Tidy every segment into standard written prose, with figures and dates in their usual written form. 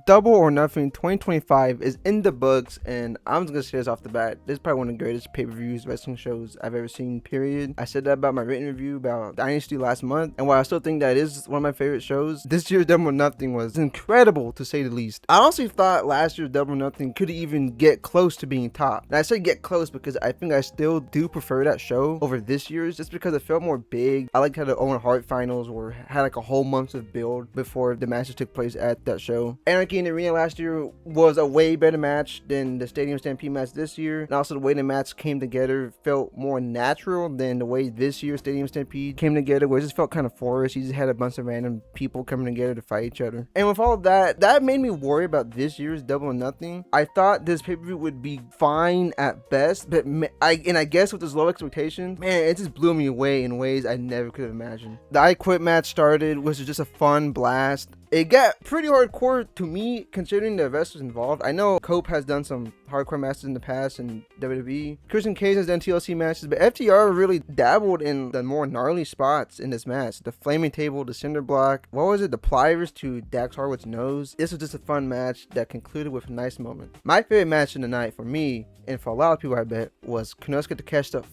Double or Nothing 2025 is in the books, and I'm just gonna say this off the bat. This is probably one of the greatest pay-per-views, wrestling shows I've ever seen, period. I said that about my written review about Dynasty last month, and while I still think that is one of my favorite shows, this year's Double or Nothing was incredible, to say the least. I honestly thought last year's Double or Nothing could even get close to being top. And I say get close because I think I still do prefer that show over this year's, just because it felt more big. I liked how the Owen Hart finals had like a whole month of build before the matches took place at that show. Anarchy in the Arena last year was a way better match than the Stadium Stampede match this year, and also the way the match came together felt more natural than the way this year's Stadium Stampede came together, where it just felt kind of forced. You just had a bunch of random people coming together to fight each other. And with all of that, that made me worry about this year's Double or Nothing. I thought this pay-per-view would be fine at best, but I guess with those low expectations, man, it just blew me away in ways I never could have imagined. The I Quit match started, which was just a fun blast. It got pretty hardcore to me, considering the wrestlers involved. I know Cope has done some hardcore matches in the past in WWE. Christian Cage has done TLC matches, but FTR really dabbled in the more gnarly spots in this match. The flaming table, the cinder block, what was it? The pliers to Dax Harwood's nose. This was just a fun match that concluded with a nice moment. My favorite match of the night for me, and for a lot of people I bet, was Konosuke Takeshita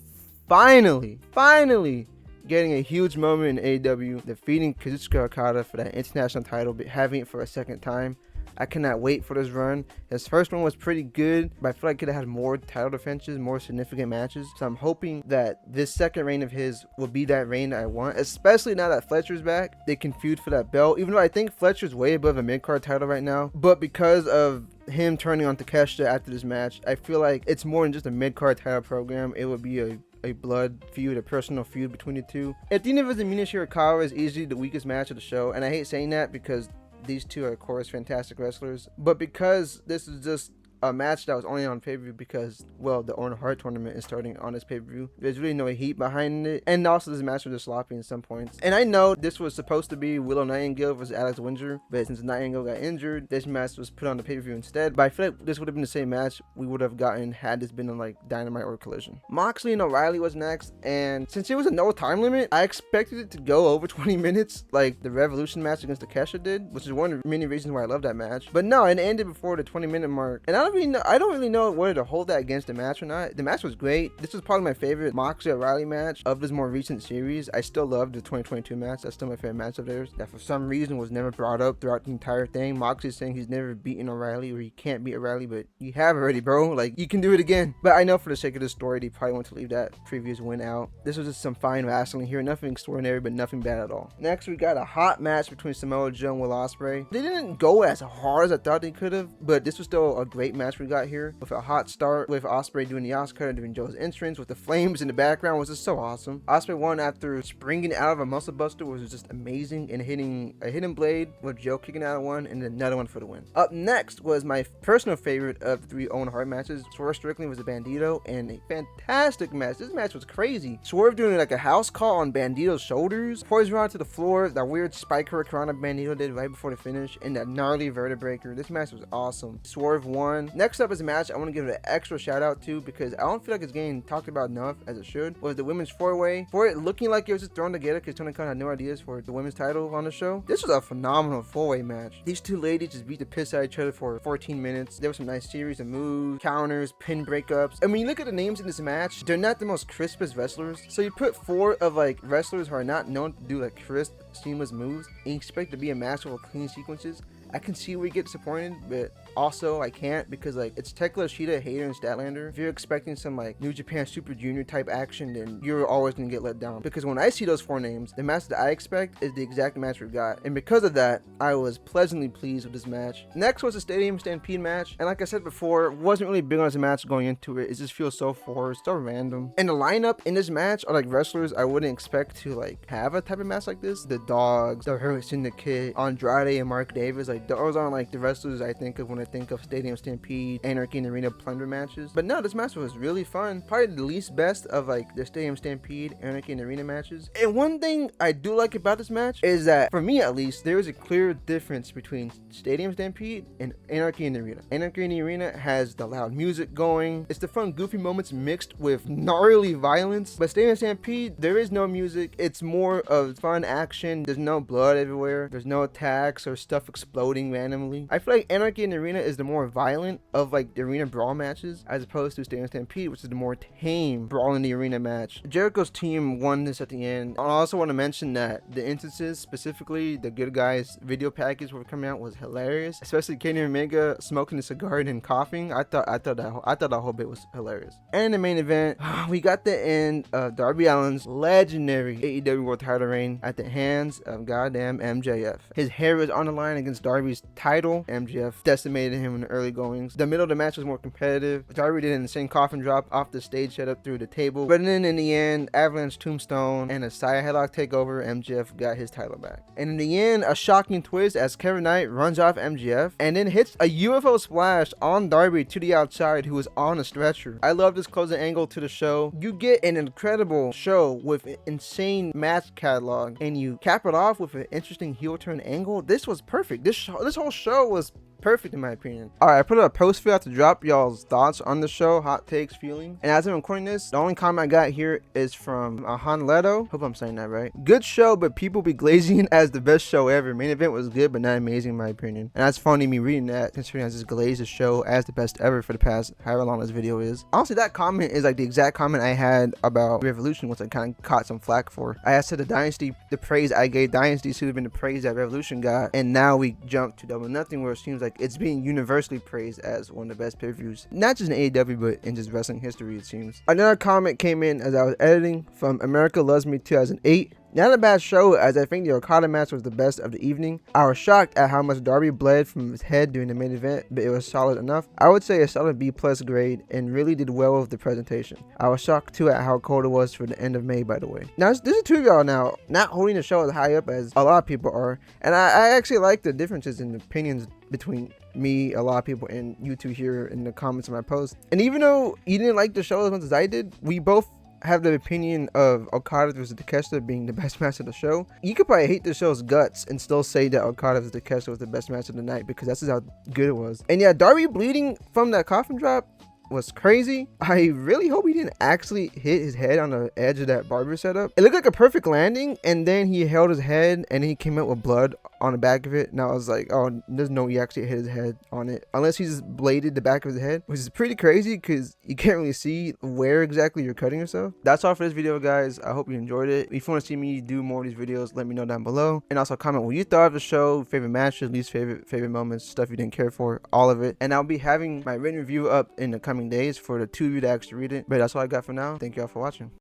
finally getting a huge moment in AEW, defeating Kazuchika Okada for that international title, but having it for a second time. I cannot wait for this run. His first one was pretty good, but I feel like he could have had more title defenses, more significant matches. So I'm hoping that this second reign of his will be that reign that I want, especially now that Fletcher's back. They can feud for that belt, even though I think Fletcher's way above a mid-card title right now. But because of him turning on Takeshita after this match, I feel like it's more than just a mid-card title program. It would be a blood feud, a personal feud between the two. At the end of it, Mina Shirakawa is easily the weakest match of the show, and I hate saying that because these two are, of course, fantastic wrestlers, but because this is just a match that was only on pay-per-view because, well, the Owen Hart tournament is starting on this pay-per-view. There's really no heat behind it, and also this match was just sloppy in some points. And I know this was supposed to be Willow Nightingale versus Alex Windsor, but since Nightingale got injured, this match was put on the pay-per-view instead. But I feel like this would have been the same match we would have gotten had this been on like Dynamite or Collision. Moxley and O'Reilly was next, and since it was a no time limit, I expected it to go over 20 minutes like the Revolution match against Takeshita did, which is one of the many reasons why I love that match. But no, it ended before the 20-minute mark, and I don't really know whether to hold that against the match or not. The match was great. This was probably my favorite Moxley O'Reilly match of this more recent series. I still love the 2022 match. That's still my favorite match of theirs. That for some reason was never brought up throughout the entire thing. Moxley's saying he's never beaten O'Reilly, or he can't beat O'Reilly, but you have already, bro. Like, you can do it again. But I know for the sake of the story, they probably want to leave that previous win out. This was just some fine wrestling here. Nothing extraordinary, but nothing bad at all. Next, we got a hot match between Samoa Joe and Will Ospreay. They didn't go as hard as I thought they could have, but this was still a great match we got here, with a hot start, with Ospreay doing the Oscar during Joe's entrance, with the flames in the background, was just so awesome. Ospreay won after springing out of a muscle buster, which was just amazing, and hitting a hidden blade with Joe kicking out of one, and another one for the win. Up next was my personal favorite of the three Owen Hart matches. Swerve Strickland was a Bandito, and a fantastic match. This match was crazy. Swerve doing like a house call on Bandito's shoulders, poison rod to the floor, that weird spike hurricane Bandito did right before the finish, and that gnarly vertebraker. This match was awesome. Swerve won. Next up is a match I want to give an extra shout out to because I don't feel like it's getting talked about enough as it should, was the women's four-way. For it looking like it was just thrown together because Tony Khan had no ideas for the women's title on the show, this was a phenomenal four-way match. These two ladies just beat the piss out of each other for 14 minutes. There was some nice series of moves, counters, pin breakups. And when you look at the names in this match, they're not the most crispest wrestlers. So you put four of like wrestlers who are not known to do like crisp, seamless moves, and you expect to be a master of clean sequences. I can see where you get disappointed, but also I can't, because like it's Tekla, Shida, Hayter, and Statlander. If you're expecting some like New Japan Super Junior type action, then you're always gonna get let down, because when I see those four names, the match that I expect is the exact match we got, and because of that, I was pleasantly pleased with this match. Next was a Stadium Stampede match, and like I said before, wasn't really big on this match going into it. It just feels so forced, so random, and the lineup in this match are like wrestlers I wouldn't expect to like have a type of match like this. The Dogs, the Hurt Syndicate, Andrade, and Mark Davis, like those aren't like the wrestlers I think of when I think of Stadium Stampede, Anarchy in the Arena plunder matches. But no, this match was really fun. Probably the least best of like the Stadium Stampede, Anarchy in the Arena matches. And one thing I do like about this match is that, for me at least, there is a clear difference between Stadium Stampede and Anarchy in the Arena. Anarchy in the Arena has the loud music going. It's the fun, goofy moments mixed with gnarly violence. But Stadium Stampede, there is no music. It's more of fun action. There's no blood everywhere. There's no attacks or stuff exploding exploding randomly. I feel like Anarchy in the Arena is the more violent of like the arena brawl matches, as opposed to Stadium Stampede, which is the more tame brawl in the arena match. Jericho's team won this at the end. I also want to mention that the instances, specifically the Good Guys video package were coming out, was hilarious, especially Kenny Omega smoking a cigar and coughing. I thought that whole bit was hilarious. And in the main event, we got the end of Darby Allin's legendary AEW World Title reign at the hands of goddamn MJF. His hair was on the line against Darby's title. MJF decimated him in the early goings. The middle of the match was more competitive. Darby did an insane coffin drop off the stage setup through the table, but then in the end, Avalanche Tombstone and a Saya headlock takeover, MJF got his title back. And in the end, a shocking twist as Kevin Knight runs off MJF and then hits a UFO splash on Darby to the outside, who was on a stretcher. I love this closing angle to the show. You get an incredible show with an insane match catalog, and you cap it off with an interesting heel turn angle. This was perfect. This whole show was perfect in my opinion. Alright, I put a post for y'all to drop y'all's thoughts on the show, hot takes, feelings. And as I'm recording this, the only comment I got here is from Han Leto. Hope I'm saying that right. Good show, but people be glazing as the best show ever. Main event was good, but not amazing in my opinion. And that's funny me reading that, considering I just glazed the show as the best ever for the past however long this video is. Honestly, that comment is like the exact comment I had about Revolution, which I kind of caught some flack for. I said the Dynasty, the praise I gave Dynasty should have been the praise that Revolution got, and now we jump to Double Nothing, where it seems like it's being universally praised as one of the best pay-per-views, not just in AEW but in just wrestling history, it seems. Another comment came in as I was editing from America Loves Me 2008. Not a bad show, as I think the Okada match was the best of the evening. I was shocked at how much Darby bled from his head during the main event, but it was solid enough. I would say a solid B+ grade, and really did well with the presentation. I was shocked too at how cold it was for the end of May, by the way. Now, this is two of y'all now not holding the show as high up as a lot of people are, and I actually like the differences in opinions between me, a lot of people, and you two here in the comments of my post. And even though you didn't like the show as much as I did, we both have the opinion of Okada versus Takeshita being the best match of the show. You could probably hate the show's guts and still say that Okada versus Takeshita was the best match of the night, because that's just how good it was. And yeah, Darby bleeding from that coffin drop was crazy. I really hope he didn't actually hit his head on the edge of that barber setup. It looked like a perfect landing, and then he held his head and he came out with blood on the back of it. And I was like, oh, there's no way he actually hit his head on it, unless he just bladed the back of his head, which is pretty crazy because you can't really see where exactly you're cutting yourself. That's all for this video, guys. I hope you enjoyed it. If you want to see me do more of these videos, let me know down below, and also comment what you thought of the show, favorite matches, least favorite moments, stuff you didn't care for, all of it. And I'll be having my written review up in the coming days for the two of you to actually read it. But that's all I got for now. Thank y'all for watching.